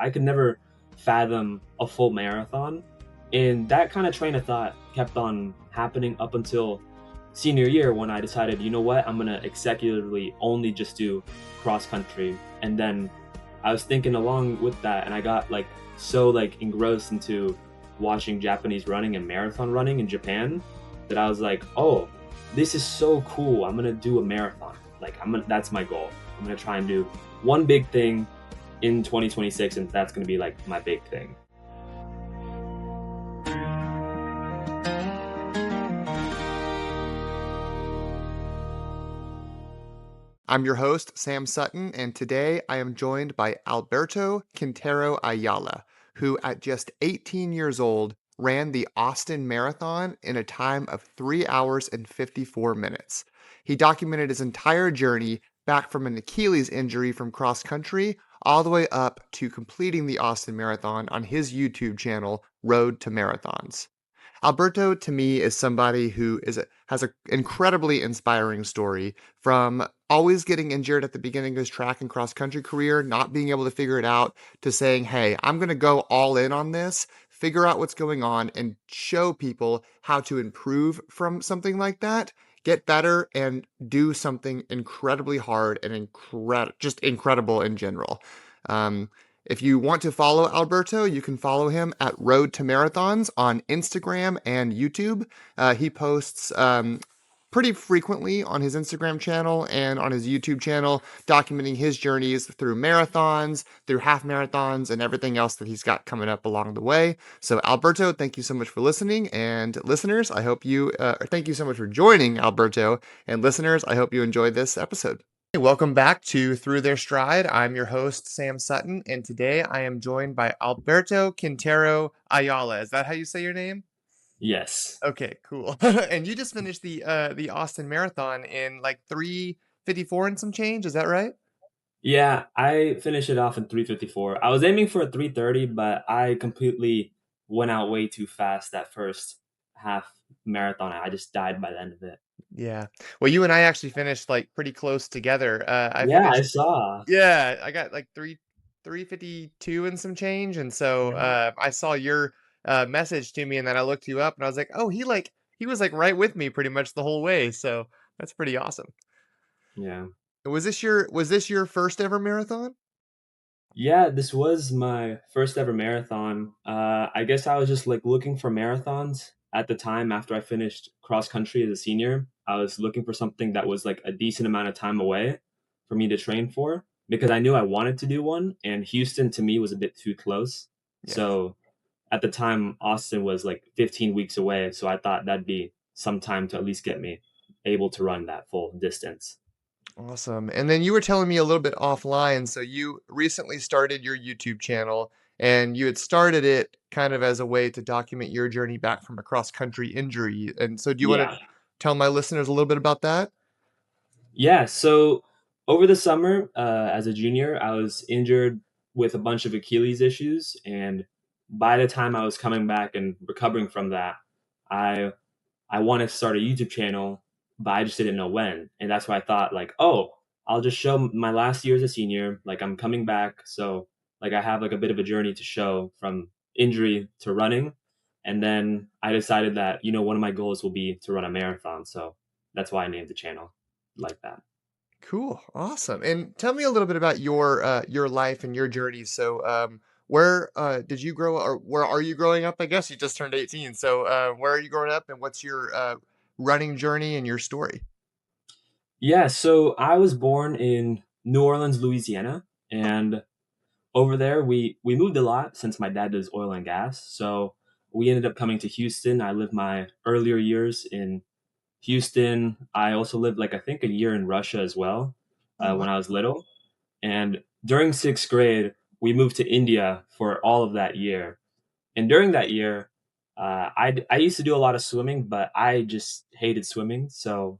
I could never fathom a full marathon. And that kind of train of thought kept on happening up until senior year when I decided, you know what, I'm gonna executively only just do cross country. And then I was thinking along with that, and I got like so like engrossed into watching Japanese running and marathon running in Japan that I was like, oh, this is so cool. I'm gonna do a marathon. Like that's my goal. I'm gonna try and do one big thing in 2026, and that's gonna be like my big thing. I'm your host, Sam Sutton, and today I am joined by Alberto Quintero Ayala, who at just 18 years old ran the Austin Marathon in a time of 3 hours and 54 minutes. He documented his entire journey back from an Achilles injury from cross country all the way up to completing the Austin Marathon on his YouTube channel, Road to Marathons. Alberto, to me, is somebody who has an incredibly inspiring story from always getting injured at the beginning of his track and cross country career, not being able to figure it out, to saying, hey, I'm going to go all in on this, figure out what's going on, and show people how to improve from something like that, get better, and do something incredibly hard and just incredible in general. Um, if you want to follow Alberto, you can follow him at Road to Marathons on Instagram and YouTube. He posts pretty frequently on his Instagram channel and on his YouTube channel, documenting his journeys through marathons, through half marathons, and everything else that he's got coming up along the way. So, Alberto, thank you so much for listening. And listeners, I hope thank you so much for joining, Alberto. And listeners, I hope you enjoyed this episode. Hey, welcome back to Through Their Stride. I'm your host, Sam Sutton, and today I am joined by Alberto Quintero Ayala. Is that how you say your name? Yes. Okay, cool. And you just finished the Austin Marathon in like 3:54 and some change, is that right? Yeah, I finished it off in 3:54. I was aiming for a 3:30, but I completely went out way too fast that first half marathon. I just died by the end of it. Yeah. Well, you and I actually finished like pretty close together. I Yeah, I finished, saw. yeah, I got like 3:52 and some change, and so Mhm. I saw your message to me, and then I looked you up, and I was like, oh, he was like right with me pretty much the whole way. So that's pretty awesome. Yeah. Was this your first ever marathon? Yeah, this was my first ever marathon. I guess I was just like looking for marathons at the time after I finished cross country as a senior. I was looking for something that was like a decent amount of time away for me to train for because I knew I wanted to do one, and Houston to me was a bit too close. Yeah. So at the time, Austin was like 15 weeks away. So I thought that'd be some time to at least get me able to run that full distance. Awesome. And then you were telling me a little bit offline, so you recently started your YouTube channel and you had started it kind of as a way to document your journey back from a cross-country injury. And so do you want to Yeah. tell my listeners a little bit about that? Yeah, so over the summer, as a junior, I was injured with a bunch of Achilles issues, and by the time I was coming back and recovering from that, I I wanted to start a YouTube channel, but I just didn't know when, and that's why I thought like, oh, I'll just show my last year as a senior, like I'm coming back, so like I have like a bit of a journey to show from injury to running, and then I decided that one of my goals will be to run a marathon, so that's why I named the channel like that. Cool. Awesome. And tell me a little bit about your life and your journey. So where did you grow or where are you growing up? I guess you just turned 18. So where are you growing up and what's your running journey and your story? Yeah, so I was born in New Orleans, Louisiana, and over there we moved a lot since my dad does oil and gas. So we ended up coming to Houston. I lived my earlier years in Houston. I also lived like I think a year in Russia as well Oh, wow. when I was little. And during sixth grade, we moved to India for all of that year. And during that year, I used to do a lot of swimming, but I just hated swimming. So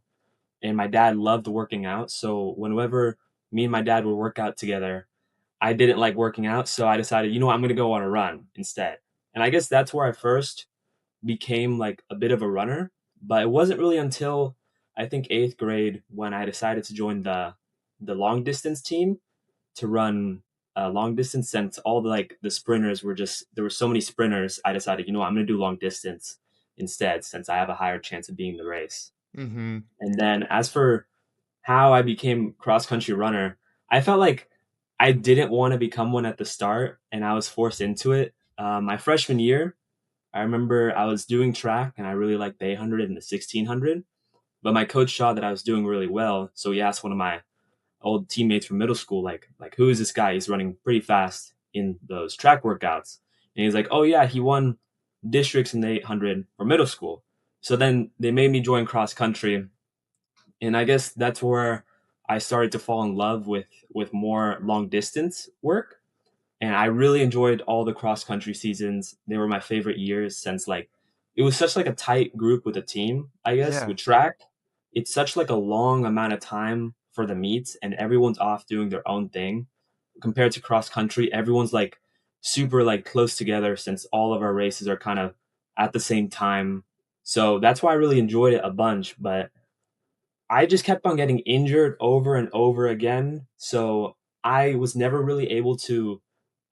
and my dad loved working out. So whenever me and my dad would work out together, I didn't like working out. So I decided, I'm going to go on a run instead. And I guess that's where I first became like a bit of a runner. But it wasn't really until I think eighth grade when I decided to join the long distance team to run long distance since all the sprinters were just there were so many sprinters. I decided, I'm going to do long distance instead since I have a higher chance of being the race. Mm-hmm. And then as for how I became cross country runner, I felt like I didn't want to become one at the start, and I was forced into it. My freshman year, I remember I was doing track, and I really liked the 800 and the 1600. But my coach saw that I was doing really well, so he asked one of my old teammates from middle school, like who is this guy? He's running pretty fast in those track workouts, and he's like, oh yeah, he won districts in the 800 for middle school. So then they made me join cross country, and I guess that's where I started to fall in love with more long distance work. And I really enjoyed all the cross country seasons. They were my favorite years since it was such like a tight group with a team. I guess Yeah. with track, it's such like a long amount of time for the meets, and everyone's off doing their own thing. Compared to cross country, everyone's like super like close together since all of our races are kind of at the same time. So that's why I really enjoyed it a bunch. But I just kept on getting injured over and over again. So I was never really able to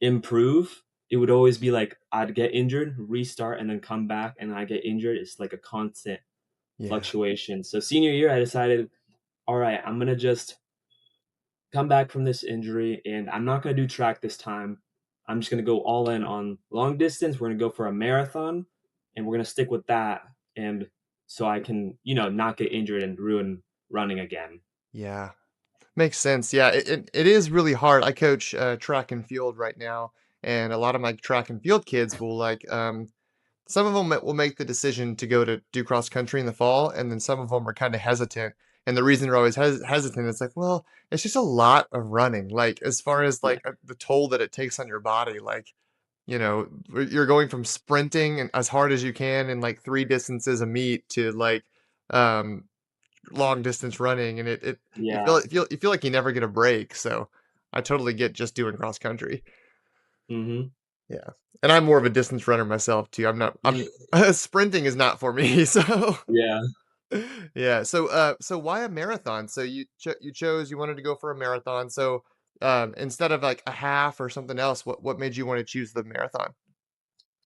improve. It would always be like I'd get injured, restart, and then come back, and I get injured. It's like a constant Yeah. fluctuation. So senior year, I decided, all right, I'm gonna just come back from this injury, and I'm not gonna do track this time. I'm just gonna go all in on long distance. We're gonna go for a marathon, and we're gonna stick with that, and so I can, not get injured and ruin running again. Yeah. Makes sense. Yeah, it is really hard. I coach track and field right now, and a lot of my track and field kids will some of them will make the decision to go to do cross country in the fall, and then some of them are kind of hesitant. And the reason they're always hesitant is like, well, it's just a lot of running. Like as far as Yeah, the toll that it takes on your body, you're going from sprinting and as hard as you can in like three distances a meet to um long distance running, and it yeah, you feel like you never get a break. So I totally get just doing cross country. hmm Yeah. And I'm more of a distance runner myself too. I'm sprinting is not for me. So yeah. yeah. So why a marathon? So you chose you wanted to go for a marathon. So instead of like a half or something else, what made you want to choose the marathon?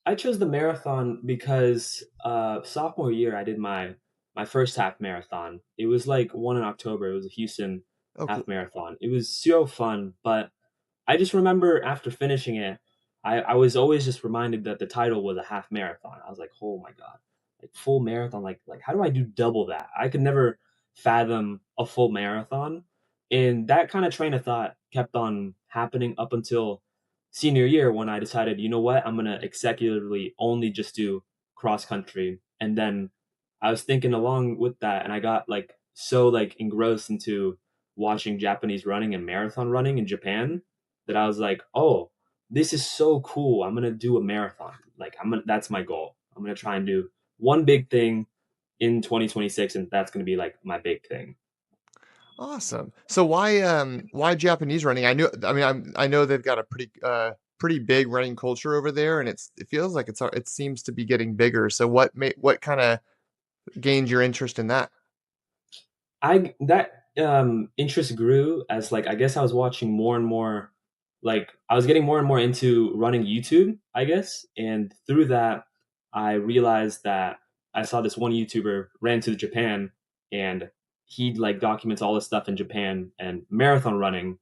I chose the marathon because sophomore year I did my first half marathon. It was like one in October. It was a Houston Oh, half cool. marathon. It was so fun, but I just remember after finishing it, I was always just reminded that the title was a half marathon. I was like, oh my god, like full marathon, like how do I do double that? I could never fathom a full marathon, and that kind of train of thought kept on happening up until senior year when I decided, you know what, I'm gonna executively only just do cross country, and then I was thinking along with that, and I got like so like engrossed into watching Japanese running and marathon running in Japan that I was like, oh, this is so cool. I'm gonna do a marathon. Like that's my goal. I'm gonna try and do one big thing in 2026, and that's gonna be like my big thing. Awesome. So why Japanese running? I know they've got a pretty big running culture over there, and it feels like it seems to be getting bigger. So what kind of gained your interest in that? I that interest grew as like I guess I was watching more and more, like I was getting more and more into running YouTube, I guess, and through that I realized that I saw this one YouTuber ran to Japan, and he like documents all this stuff in Japan and marathon running,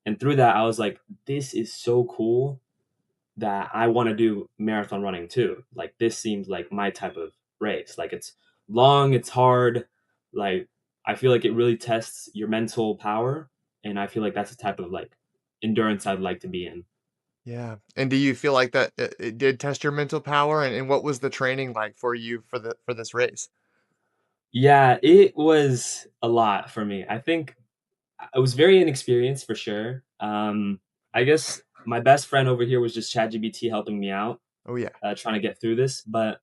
and through that I was like, this is so cool that I want to do marathon running too. Like this seems like my type of race. Like it's long, it's hard. Like I feel like it really tests your mental power, and I feel like that's the type of like endurance I'd like to be in. Yeah. And do you feel like that it did test your mental power, and what was the training like for you for this race? Yeah, it was a lot for me. I think I was very inexperienced for sure. I guess my best friend over here was just ChatGPT helping me out, Oh yeah. trying to get through this. But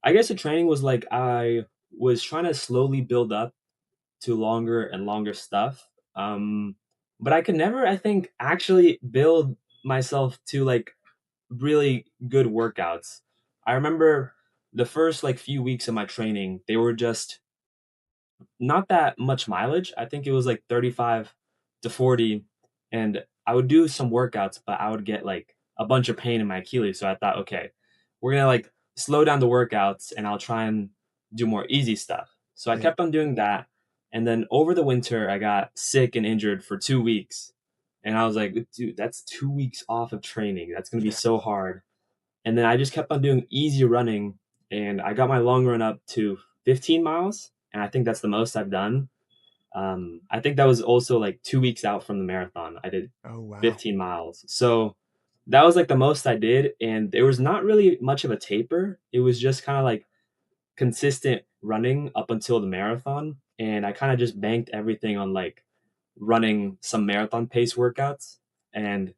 I guess the training was like I was trying to slowly build up to longer and longer stuff. Um, but I could never, I think, actually build myself to like really good workouts. I remember the first like few weeks of my training, they were just not that much mileage. I think it was like 35 to 40. And I would do some workouts, but I would get like a bunch of pain in my Achilles. So I thought, okay, we're gonna like slow down the workouts and I'll try and do more easy stuff. So I Yeah. kept on doing that. And then over the winter, I got sick and injured for 2 weeks. And I was like, dude, that's 2 weeks off of training. That's gonna be Yeah. so hard. And then I just kept on doing easy running and I got my long run up to 15 miles. And I think that's the most I've done. I think that was also like 2 weeks out from the marathon. I did Oh, wow. 15 miles. So that was like the most I did. And there was not really much of a taper. It was just kind of like consistent running up until the marathon. And I kind of just banked everything on like running some marathon pace workouts. And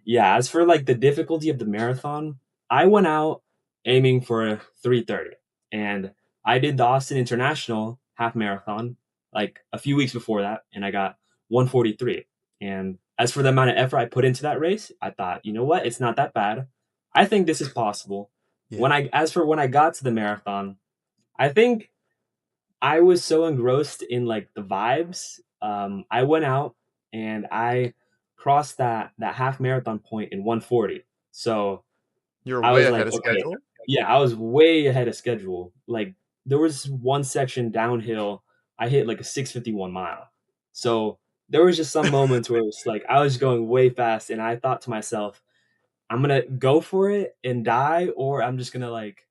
yeah, as for like the difficulty of the marathon, I went out aiming for 3:30 and I did the Austin International half marathon like a few weeks before that and I got 1:43. And as for the amount of effort I put into that race, I thought, you know what? It's not that bad. I think this is possible. Yeah. When I got to the marathon, I think I was so engrossed in like the vibes. I went out and I crossed that half marathon point in 1:40. So You're I way was ahead like, of okay, schedule. yeah, I was way ahead of schedule. Like there was one section downhill, I hit like a 6:51 mile. So there was just some moments where it was like I was going way fast, and I thought to myself, I'm gonna go for it and die, or I'm just gonna like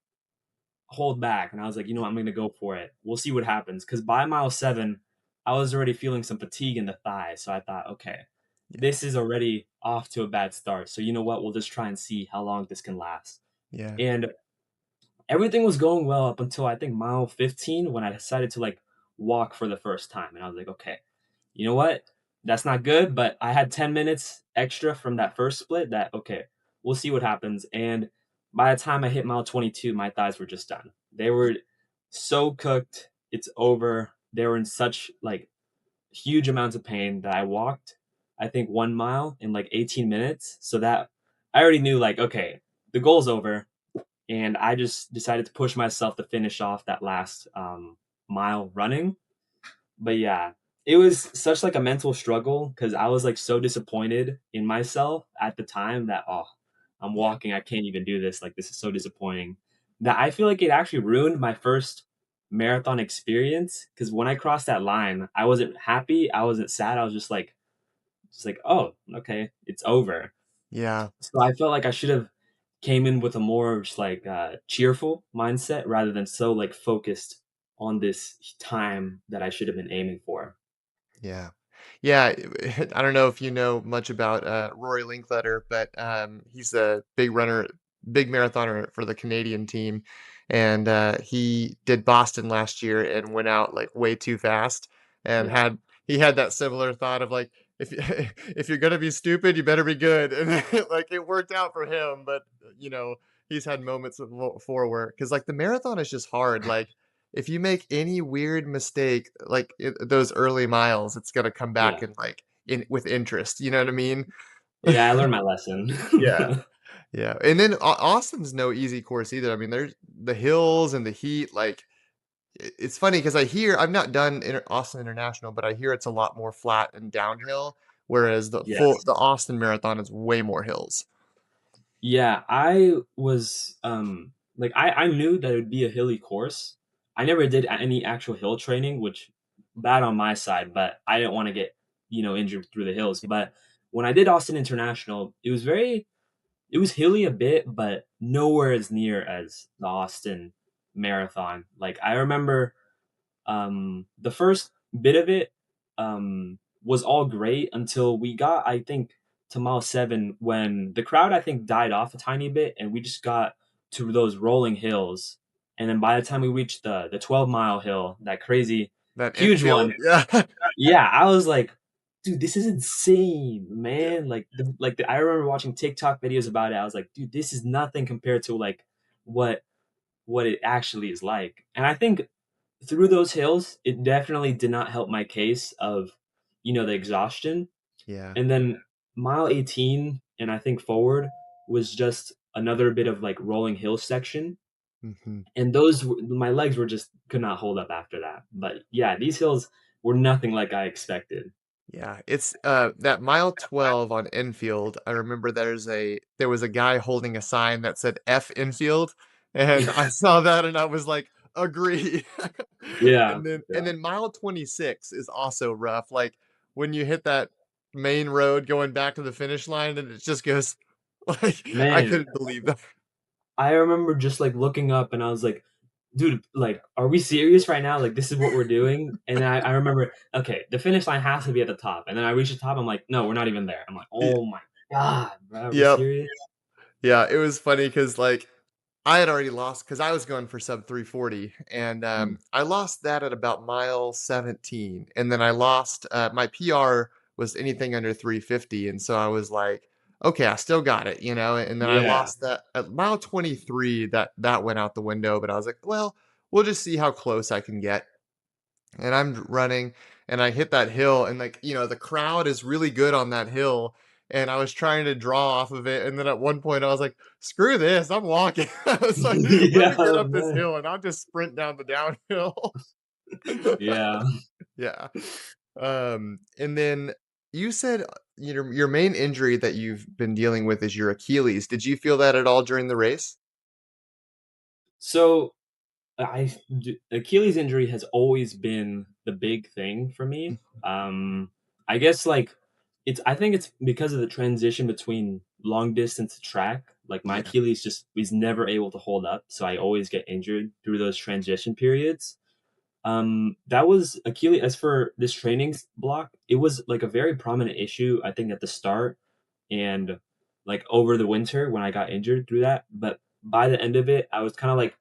hold back. And I was like, you know what, I'm gonna go for it. We'll see what happens. Because by mile 7, I was already feeling some fatigue in the thigh. So I thought, okay, Yeah. this is already off to a bad start. So you know what? We'll just try and see how long this can last. Yeah. And everything was going well up until I think mile 15 when I decided to like walk for the first time. And I was like, okay, you know what? That's not good, but I had 10 minutes extra from that first split that, okay, we'll see what happens. And by the time I hit mile 22, my thighs were just done. They were so cooked. It's over. They were in such like huge amounts of pain that I walked, I think 1 mile in like 18 minutes. So that I already knew like, okay, the goal's over and I just decided to push myself to finish off that last mile running. But yeah, it was such like a mental struggle because I was like so disappointed in myself at the time that I'm Yeah. walking, I can't even do this. Like this is so disappointing. That I feel like it actually ruined my first marathon experience because when I crossed that line, I wasn't happy, I wasn't sad, I was just like, oh, okay, it's over. Yeah. So I felt like I should have came in with a more just like cheerful mindset rather than so like focused on this time that I should have been aiming for. Yeah. Yeah, I don't know if you know much about, Rory Linkletter, but, he's a big runner, big marathoner for the Canadian team, and, he did Boston last year and went out, like, way too fast and Yeah. he had that similar thought of, like, "If if you're gonna be stupid, you better be good," and, like, it worked out for him, but, he's had moments before where because like, the marathon is just hard, like, if you make any weird mistake, like, those early miles, it's gonna come back Yeah. and, like, in with interest, you know what I mean? Yeah, I learned my lesson. Yeah, yeah, and then Austin's no easy course either, I mean, there's the hills and the heat, like, it's funny because I've not done Austin International, but I hear it's a lot more flat and downhill, whereas Yes. the Austin Marathon is way more hills. Yeah, I was like I knew that it would be a hilly course. I never did any actual hill training, which bad on my side, but I didn't want to get, injured through the hills. But when I did Austin International, it was hilly a bit, but nowhere as near as the Austin Marathon. Like I remember the first bit of it was all great until we got, I think, to mile 7 when the crowd, I think, died off a tiny bit and we just got to those rolling hills. And then by the time we reached the 12-mile hill, that crazy That huge infield, one, yeah. yeah, I was like, dude, this is insane, man. I remember watching TikTok videos about it. I was like, dude, this is nothing compared to like what what it actually is like. And I think through those hills, it definitely did not help my case of, the exhaustion. Yeah, And then mile 18 and I think forward was just another bit of like rolling hill section. mhm. And my legs were just could not hold up after that. But yeah, these hills were nothing like I expected. Yeah, it's that mile 12 on infield. I remember there was a guy holding a sign that said F infield, and I saw that and I was like, agree. Yeah, And then mile 26 is also rough. Like when you hit that main road going back to the finish line and it just goes like I man. couldn't believe that. I remember just like looking up and I was like, dude, like, are we serious right now? Like, this is what we're doing? And then I remember, okay, the finish line has to be at the top. And then I reached the top. I'm like, no, we're not even there. I'm like, Y- oh my God, bro, are we Yep. serious? Yeah, it was funny because like I had already lost because I was going for sub 340, and Mm. I lost that at about mile 17, and then I lost my PR was anything under 350, and so I was like, okay, I still got it, and then I Yeah. lost that at mile 23. That went out the window, but I was like, well, we'll just see how close I can get. And I'm running and I hit that hill and like, the crowd is really good on that hill and I was trying to draw off of it and then at one point I was like, "Screw this, I'm walking." I was like, "Let me get Yeah, up this man. hill and I'll just sprint down the downhill." Yeah. Yeah. And then you said your main injury that you've been dealing with is your Achilles. Did you feel that at all during the race? So Achilles injury has always been the big thing for me. I guess like I think it's because of the transition between long distance track. Like my Yeah. Achilles just was never able to hold up, so I always get injured through those transition periods. That was Achilles. As for this training block, it was like a very prominent issue. I think at the start and like over the winter when I got injured through that. But by the end of it, I was kind of like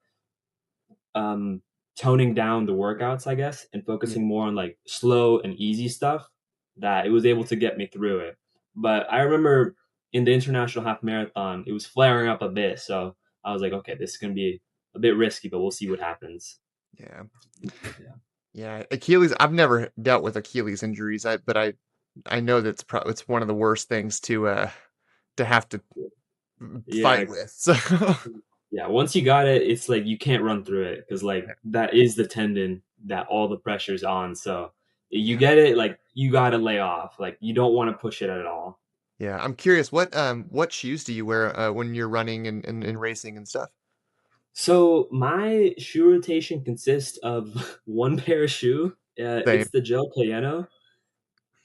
um toning down the workouts, I guess, and Yeah. focusing more on like slow and easy stuff that it was able to get me through it. But I remember in the international half marathon, it was flaring up a bit, so I was like, okay, this is gonna be a bit risky, but we'll see what happens. Yeah. Yeah. Yeah, Achilles. I've never dealt with Achilles injuries, but I know that's it's one of the worst things to have to Yeah, fight with. So yeah. Once you got it, it's like you can't run through it because like that is the tendon that all the pressure's on. So you yeah, get it, like you gotta lay off. Like you don't want to push it at all. yeah. I'm curious, what shoes do you wear when you're running and racing and stuff? So my shoe rotation consists of one pair of shoe. Same. It's the Gel Cayeno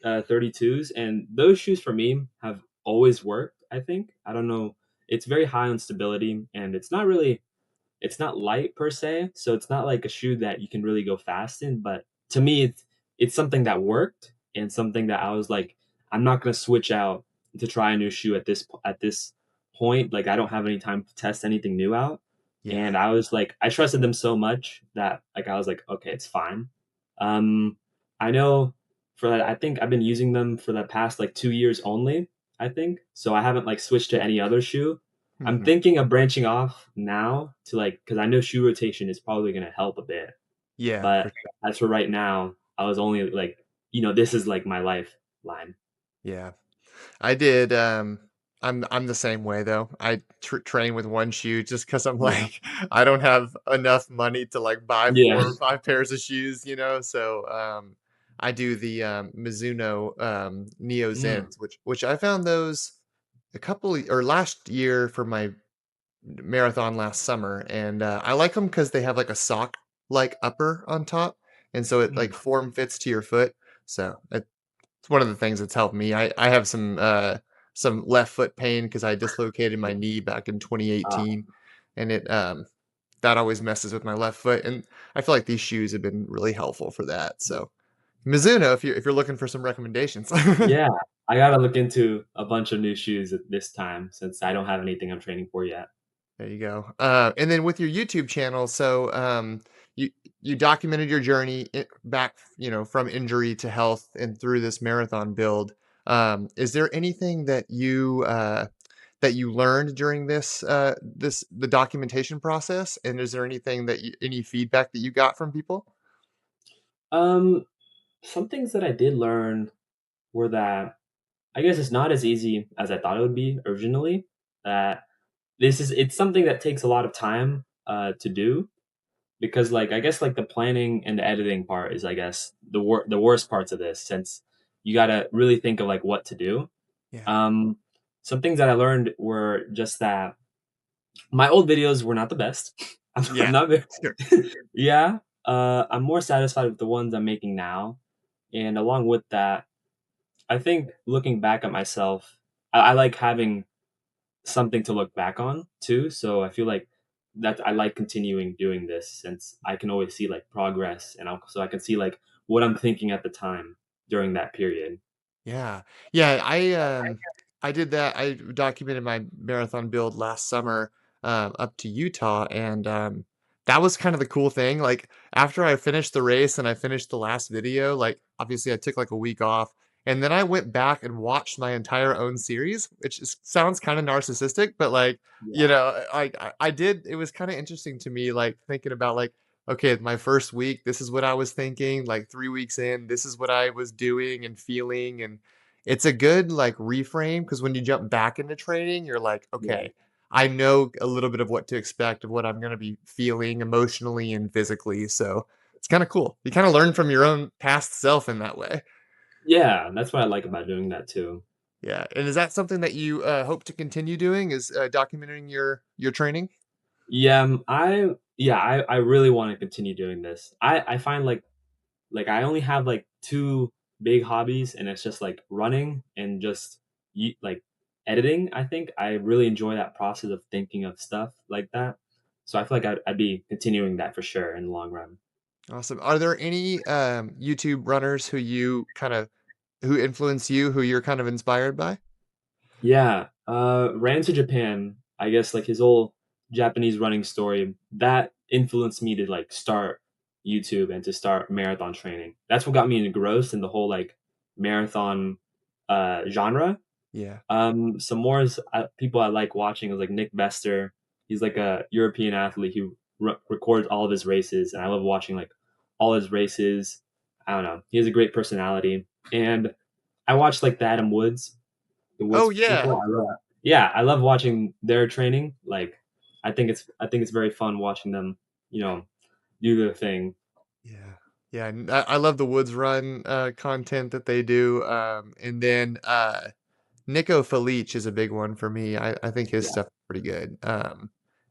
32s, and those shoes for me have always worked. I think I don't know. It's very high on stability, and it's not light per se, so it's not like a shoe that you can really go fast in. But to me, it's something that worked and something that I was like, I'm not gonna switch out to try a new shoe at this point. Like I don't have any time to test anything new out, Yeah, and I was like, I trusted them so much that like I was like, okay, it's fine. Um, I know for that, I think I've been using them for the past like 2 years only. I think so. I haven't like switched to any other shoe. I'm hmm thinking of branching off now to like because I know shoe rotation is probably gonna help a bit. yeah, But for sure. as for right now, I was only like, this is like my lifeline. Yeah. I did. I'm the same way though. I train with one shoe just because I'm Yeah. like I don't have enough money to like buy Yeah. 4 or 5 pairs of shoes, So I do the Mizuno Neo Mm. Zens, which I found those or last year for my marathon last summer, and I like them because they have like a sock like upper on top, and so it like Mm. form fits to your foot. So it's one of the things that's helped me. I have some left foot pain because I dislocated my knee back in Ah, 2018, and it that always messes with my left foot. And I feel like these shoes have been really helpful for that. So Mizuno, if you're looking for some recommendations. yeah. I gotta look into a bunch of new shoes at this time since I don't have anything I'm training for yet. There you go. And then with your YouTube channel, so you you documented your journey back, from injury to health and through this marathon build. Is there anything that you learned during the documentation process? And is there anything any feedback that you got from people? Um, some things that I did learn were that I guess it's not as easy as I thought it would be originally. That it's something that takes a lot of time to do because like I guess like the planning and the editing part is I guess the worst parts of this since you gotta really think of like what to do. Yeah. Um, some things that I learned were just that my old videos were not the best. I'm Yeah. not very, Sure. yeah. I'm more satisfied with the ones I'm making now, and along with that, I think looking back at myself, I like having something to look back on too. So I feel like that I like continuing doing this since I can always see like progress, and so I can see like what I'm thinking at the time during that period. Yeah. Yeah, I did that. I documented my marathon build last summer, up to Utah, and, that was kind of the cool thing, like, after I finished the race and I finished the last video, like, obviously, I took, like, a week off, and then I went back and watched my entire own series, which is sounds kinda narcissistic, but, like, you Yeah, know, I did it was kinda interesting to me, like, thinking about, like, okay, my first week, this is what I was thinking. Like 3 weeks in, this is what I was doing and feeling. And it's a good like reframe because when you jump back into training, you're like, yeah. okay, I know a little bit of what to expect of what I'm going to be feeling emotionally and physically. So it's kind of cool. You kind of learn from your own past self in that way. Yeah, that's what I like about doing that too. Yeah. And is that something that you hope to continue doing? Is documenting your training? Yeah, I really want to continue doing this. I find like I only have like two big hobbies, and it's just like running and just like editing. I think I really enjoy that process of thinking of stuff like that. So I feel like I'd be continuing that for sure in the long run. Awesome. Are there any YouTube runners who you kind of who influence you, who you're kind of inspired by? Yeah, ran to Japan. I guess like his whole Japanese running story that influenced me to like start YouTube and to start marathon training. That's what got me engrossed in the whole like marathon genre. Yeah. Some more people I like watching is like Nick Bester. He's like a European athlete who records all of his races, and I love watching like all his races. I don't know. He has a great personality, and I watch like the Oh Woods yeah. people. Yeah, I love watching their training. Like, I think it's very fun watching them, you know, do their thing. Yeah. Yeah, and I love the Woods Run, content that they do, and then, Nico Felice is a big one for me. I think his Yeah. stuff is pretty good,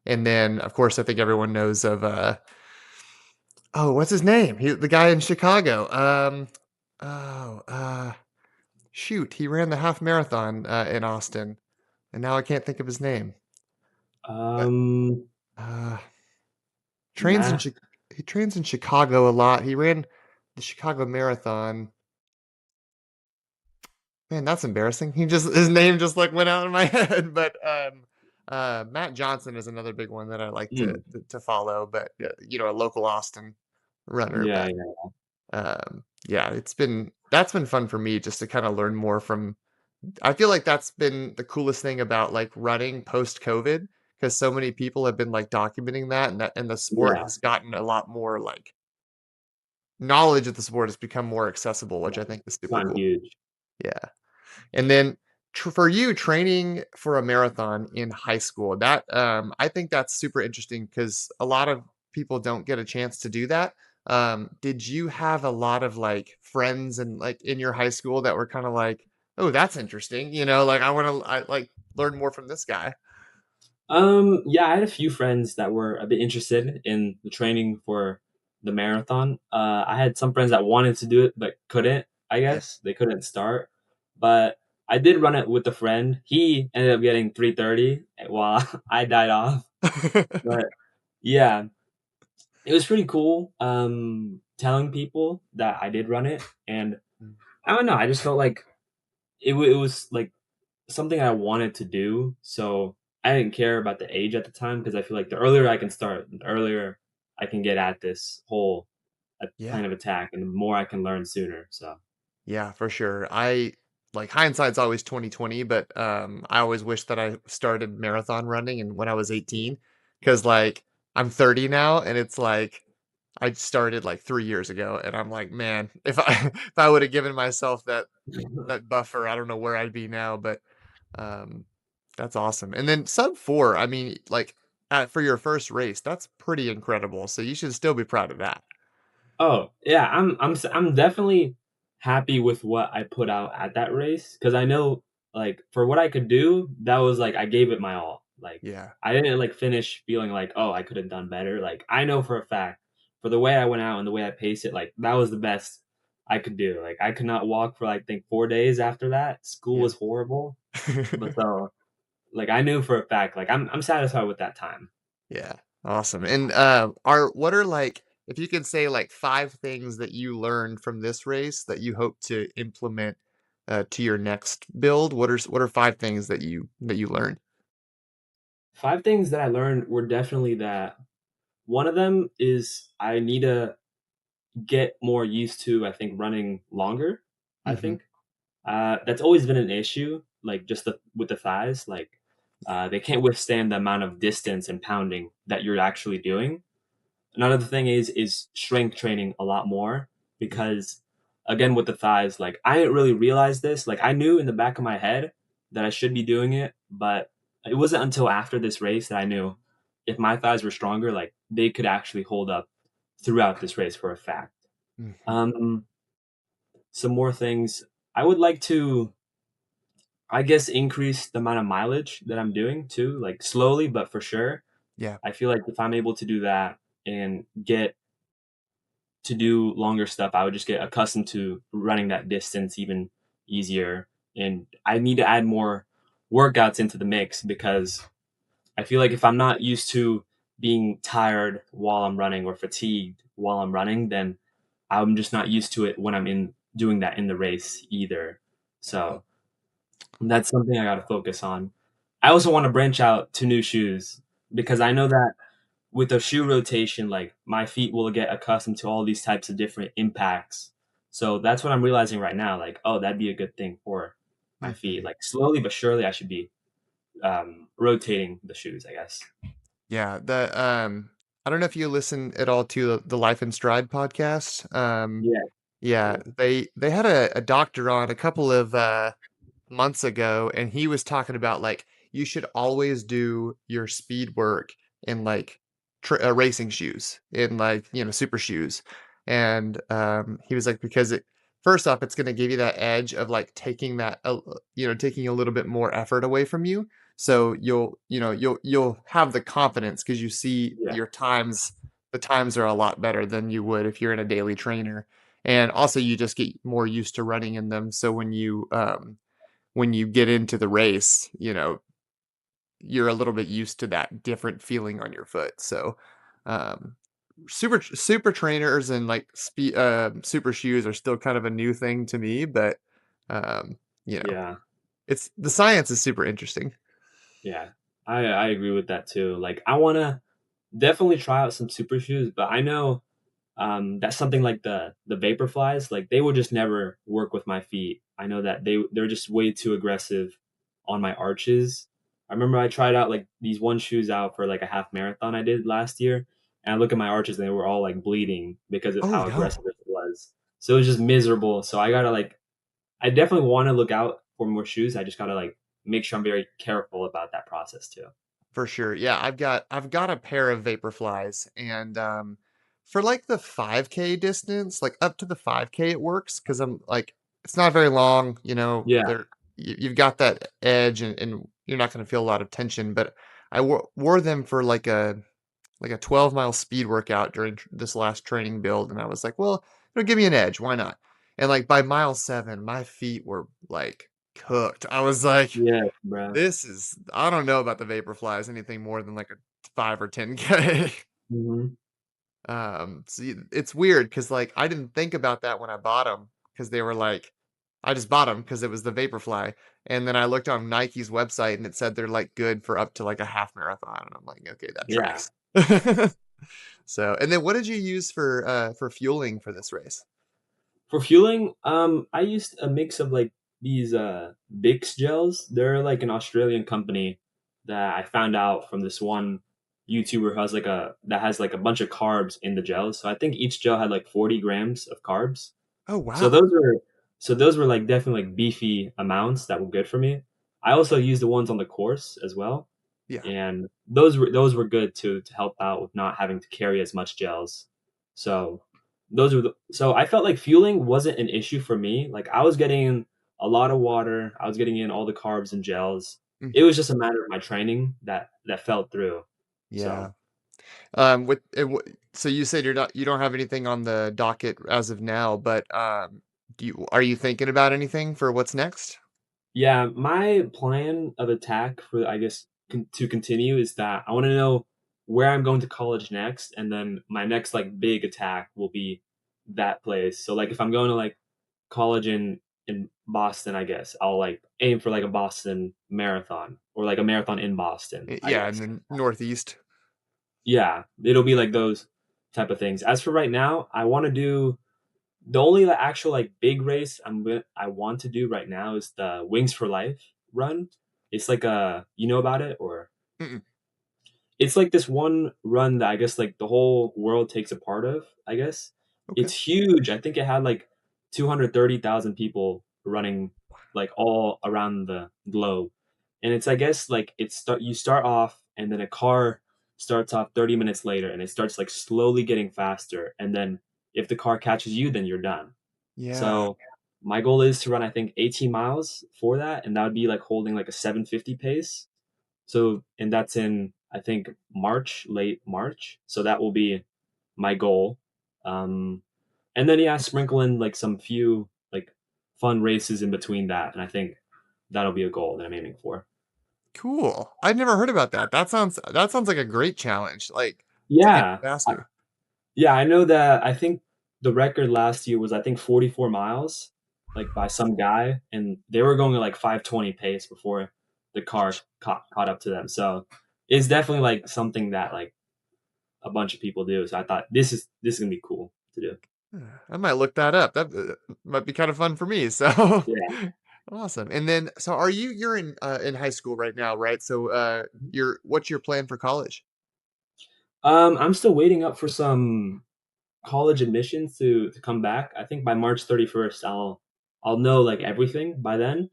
and then, of course, I think everyone knows of, oh, what's his name? He the guy in Chicago, oh, shoot, he ran the half marathon, in Austin, and now I can't think of his name, but, Um, uh Trains in Matt. Chi he trains in Chicago a lot. He ran the Chicago Marathon. Man, that's embarrassing. He just his name just, like, went out in my head, but, Matt Johnson is another big one that I like to Mm, to follow, but, you know, a local Austin runner, yeah, but, yeah, yeah, that's been fun for me just to kinda learn more from I feel like that's been the coolest thing about, like, running post-COVID, because so many people have been, like, documenting that and the sport yeah. has gotten a lot more, like knowledge of the sport has become more accessible, which I think is It's super gotten cool. huge. Yeah. And then for you training for a marathon in high school, that I think that's super interesting because a lot of people don't get a chance to do that. Did you have a lot of like friends and like in your high school that were kind of like, oh, that's interesting, you know, like I want to I like learn more from this guy. Yeah, I had a few friends that were a bit interested in the training for the marathon. I had some friends that wanted to do it but couldn't. I Yeah. guess they couldn't start, but I did run it with a friend. He ended up getting 3:30 while I died off. But yeah, it was pretty cool. Telling people that I did run it, and I don't know. I just felt like it was like something I wanted to do. So I didn't care about the age at the time because I feel like the earlier I can start, the earlier I can get at this whole Yeah. plan of attack, and the more I can learn sooner. So Yeah, for sure. I like hindsight's always 2020, but I always wish that I started marathon running and when I was 18 cuz like I'm 30 now and it's like I started like 3 years ago and I'm like, man, if I if I would have given myself that buffer, I don't know where I'd be now, but um that's awesome. And then sub 4, I mean, like for your first race, that's pretty incredible. So you should still be proud of that. oh yeah, I'm definitely happy with what I put out at that race because I know like for what I could do, that was like I gave it my all. Like Yeah. I didn't like finish feeling like, oh, I could have done better. Like I know for a fact for the way I went out and the way I paced it, like that was the best I could do. Like I could not walk for like, I think 4 days after that. School Yeah. was horrible. But so like I knew for a fact, like I'm satisfied with that time. Yeah. Awesome. And are what are like if you could say like 5 things that you learned from this race that you hope to implement to your next build, what are 5 things that you learned? 5 things that I learned were definitely that one of them is I need to get more used to, I think, running longer. I Mhm. think that's always been an issue, like just with the thighs, like they can't withstand the amount of distance and pounding that you're actually doing. Another thing is strength training a lot more Yeah. because again with the thighs, like I didn't really realize this. Like I knew in the back of my head that I should be doing it, but it wasn't until after this race that I knew if my thighs were stronger, like they could actually hold up throughout this race for a fact. Mhm. Um, some more things. I would like to, I guess, increase the amount of mileage that I'm doing too, like slowly, but for sure. Yeah. I feel like if I'm able to do that and get to do longer stuff, I would just get accustomed to running that distance even easier. And I need to add more workouts into the mix because I feel like if I'm not used to being tired while I'm running or fatigued while I'm running, then I'm just not used to it when I'm in doing that in the race either. So that's something I got to focus on. I also want to branch out to new shoes because I know that with the shoe rotation, like my feet will get accustomed to all these types of different impacts. So that's what I'm realizing right now. Like, oh, that'd be a good thing for my feet. Mhm. Like slowly but surely, I should be rotating the shoes. I guess. Yeah, I don't know if you listen at all to the Life in Stride podcast. Yeah. Yeah, Yeah. they had a doctor on a couple of months ago, and he was talking about like you should always do your speed work in like racing shoes, in like super shoes, and he was like because it first off it's going to give you that edge of like taking that taking a little bit more effort away from you, so you'll have the confidence because you see Yeah. the times are a lot better than you would if you're in a daily trainer, and also you just get more used to running in them, so when you get into the race, you're a little bit used to that different feeling on your foot. So, um, super trainers and like super shoes are still kind of a new thing to me, but um, Yeah. it's the science is super interesting. Yeah. I agree with that too. Like I want to definitely try out some super shoes, but I know that's something like the vapor flies, like they would just never work with my feet. I know that they're just way too aggressive on my arches. I remember I tried out like these one shoes out for like a half marathon I did last year, and I look at my arches and they were all like bleeding because of Oh how no, aggressive it was. So it was just miserable. So I gotta like I definitely want to look out for more shoes. I just gotta like make sure I'm very careful about that process too. for sure. Yeah, I've got a pair of Vaporflies, and for like the 5K distance, like up to the 5K, it works because I'm like it's not very long. Yeah, You've got that edge, and you're not going to feel a lot of tension. But I wore them for like a 12-mile speed workout during this last training build, and I was like, well, it'll give me an edge. Why not? And like by mile 7, my feet were like cooked. I was like, yeah, bro. I don't know about the Vaporflies anything more than like a 5 or 10K. Hmm. See, it's weird because like I didn't think about that when I bought them because they were like, I just bought them because it was the Vaporfly, and then I looked on Nike's website and it said they're like good for up to like a half marathon, and I'm like, okay, that Yeah. tracks. So, and then what did you use for fueling for this race? For fueling, I used a mix of like these Bix gels. They're like an Australian company that I found out from this one YouTuber who has like a bunch of carbs in the gels. So I think each gel had like 40 grams of carbs. Oh So wow. those were like definitely like beefy amounts that were good for me. I also used the ones on the course as well, Yeah. and those were good to help out with not having to carry as much gels. So those are the so I felt like fueling wasn't an issue for me. Like I was getting in a lot of water, I was getting in all the carbs and gels. It Mhm. was just a matter of my training that fell through. Yeah. So So you said you don't have anything on the docket as of now, but are you thinking about anything for what's next? yeah, my plan of attack for I guess to continue is that I want to know where I'm going to college next, and then my next like big attack will be that place. So like if I'm going to like college in Boston, I guess I'll like aim for like a Boston marathon or like a marathon in Boston, I Yeah, in guess. the Northeast. Yeah, it'll be like those type of things. As for right now, I want to do the only like, actual like big race I want to do right now is the Wings for Life run. It's like a you know about it or Mm-mm. it's like this one run that I guess like the whole world takes a part of, I guess. Okay. It's huge. I think it had like 230,000 people running like all around the globe. And it's I guess like you start off and then a car starts off 30 minutes later and it starts like slowly getting faster and then if the car catches you then you're done. Yeah. So my goal is to run I think 18 miles for that and that would be like holding like a 750 pace. So, and that's in, I think, March, late March. So that will be my goal. Um, and then, yeah, sprinkle in like some few like fun races in between that. And I think that'll be a goal that I'm aiming for. Cool. I've never heard about that. That sounds like a great challenge. Like to get Yeah. faster. Yeah. I know that I think the record last year was, I think, 44 miles, like by some guy. And they were going at like 520 pace before the car caught up to them. So it's definitely like something that like a bunch of people do. So I thought this is gonna be cool to do. I might look that up. That might be kind of fun for me. So Yeah. awesome. And then, so you're in high school right now, right? So what's your plan for college? I'm still waiting up for some college admissions to come back. I think by March 31st, I'll know like everything by then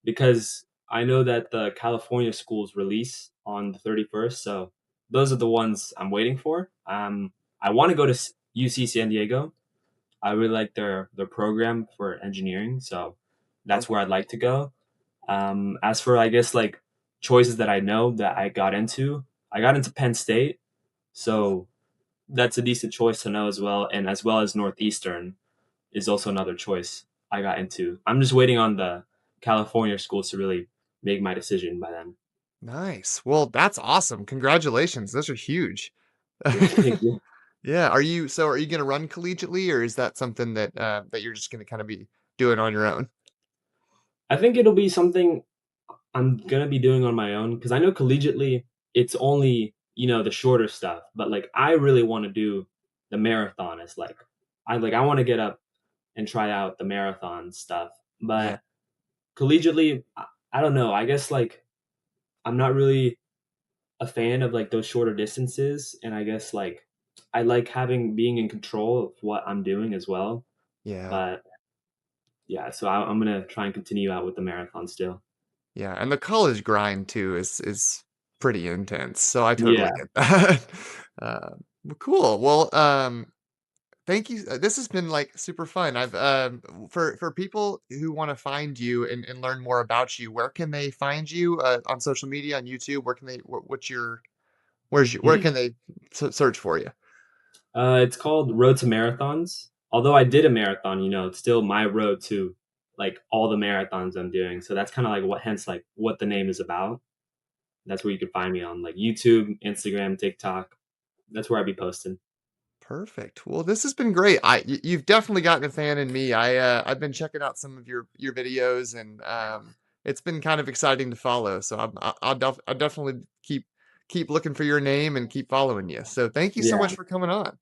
because I know that the California schools release on the 31st. So those are the ones I'm waiting for. I want to go to UC San Diego. I really like their program for engineering, so that's Okay. where I'd like to go. As for I guess like choices that I know that I got into Penn State, so that's a decent choice to know as well, and as well as Northeastern is also another choice I got into. I'm just waiting on the California schools to really make my decision by then. Nice. Well, that's awesome. Congratulations. Those are huge. Yeah, thank you. Yeah. Are you going to run collegiately, or is that something that you're just going to kind of be doing on your own? I think it'll be something I'm gonna be doing on my own because I know collegiately it's only the shorter stuff, but like I really want to do the marathon. It's like I want to get up and try out the marathon stuff, Yeah. but collegiately I don't know. I guess like I'm not really a fan of like those shorter distances, and I guess like I like having being in control of what I'm doing as well. Yeah. But yeah, so I'm gonna try and continue out with the marathon still. Yeah. And the college grind too is pretty intense. So I totally Yeah. get that. Well, cool. Well, thank you. This has been like super fun. I've for people who want to find you and learn more about you, where can they find you on social media, on YouTube? Where can they what's your where Mhm. can they search for you? It's called Road to Marathons. Although I did a marathon, it's still my road to like all the marathons I'm doing. So that's kind of like hence like what the name is about. That's where you can find me on like YouTube, Instagram, TikTok. That's where I'd be posting. Perfect. Well, this has been great. You've definitely gotten a fan in me. I've been checking out some of your videos, and it's been kind of exciting to follow. So I'll definitely keep looking for your name and keep following you. So thank you so Yeah. much for coming on.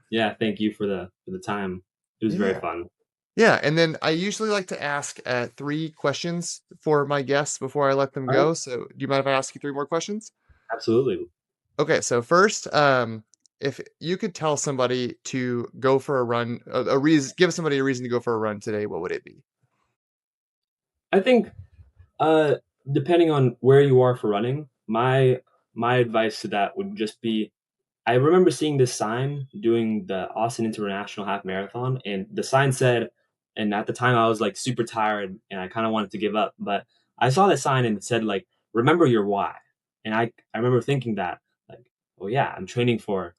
Yeah. Thank you for the time. It was very Yeah. fun. Yeah, and then I usually like to ask 3 questions for my guests before I let them All right. go. So do you mind if I ask you 3 more questions? Absolutely. Okay, so first, if you could tell somebody to go for a run, a reason, give somebody a reason to go for a run today, what would it be? I think uh depending on where you are for running, my advice to that would just be I remember seeing this sign doing the Austin International Half Marathon, and the sign said, and at the time I was like super tired and I kind of wanted to give up, but I saw that sign and it said like, remember your why. And I remember thinking that like, oh yeah, I'm training for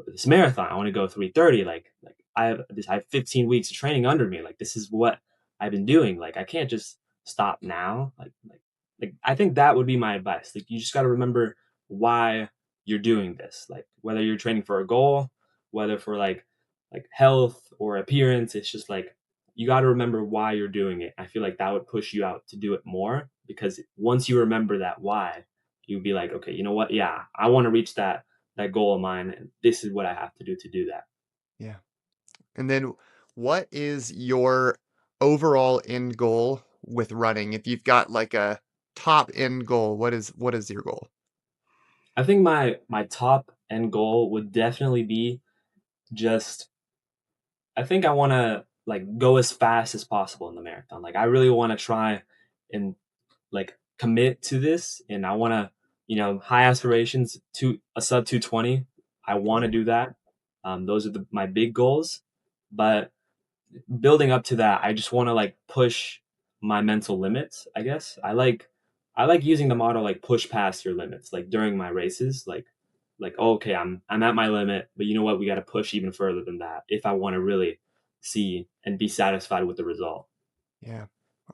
this marathon. I want to go 3:30. Like I have 15 weeks of training under me. Like this is what I've been doing. Like I can't just stop now. Like I think that would be my advice. Like you just got to remember why you're doing this, like whether you're training for a goal, whether for like health or appearance. It's just like you got to remember why you're doing it. I feel like that would push you out to do it more, because once you remember that why, you'd be like, okay, you know what, yeah, I want to reach that goal of mine, and this is what I have to do that. Yeah. And then what is your overall end goal with running? If you've got like a top end goal, what is your goal? I think my top end goal would definitely be just, I think I want to like go as fast as possible in the marathon. Like I really want to try and like commit to this, and I want to, high aspirations to a sub 220. I want to Cool. do that. Those are my big goals, but building up to that, I just want to like push my mental limits, I guess. I like using the motto like push past your limits, like during my races, like oh, okay, I'm at my limit, but you know what, we got to push even further than that if I want to really see and be satisfied with the result. Yeah.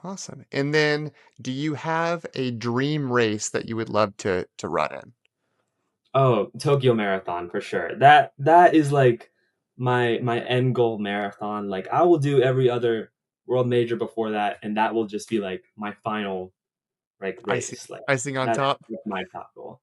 Awesome. And then do you have a dream race that you would love to run in? Oh, Tokyo Marathon for sure. That is like my end goal marathon. Like I will do every other world major before that, and that will just be like my final like Icing race. Like icing on that's top? my top goal.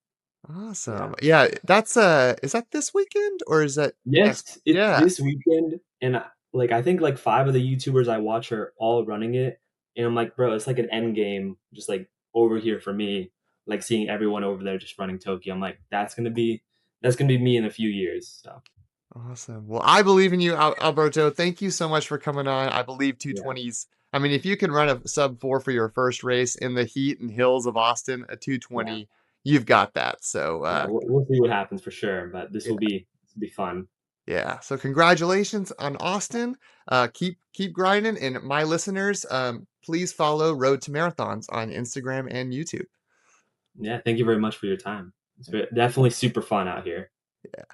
Yeah. Awesome. Yeah, that's is that this weekend or is that next? Yes, it's Yeah. this weekend, and like I think like five of the YouTubers I watch are all running it, and I'm like, bro, it's like an end game, just like over here for me. Like seeing everyone over there just running Tokyo, I'm like, that's gonna be me in a few years. So Awesome. Well, I believe in you, Alberto. Thank you so much for coming on. I believe yeah, 220s. I mean, if you can run a sub 4 for your first race in the heat and hills of Austin, a yeah. 220, you've got that. So, Yeah, we'll see what happens for sure, but this will yeah, be fun. yeah. So, congratulations on Austin. Keep grinding, and my listeners, please follow Road to Marathons on Instagram and YouTube. Yeah, thank you very much for your time. Definitely super fun out here. Yeah.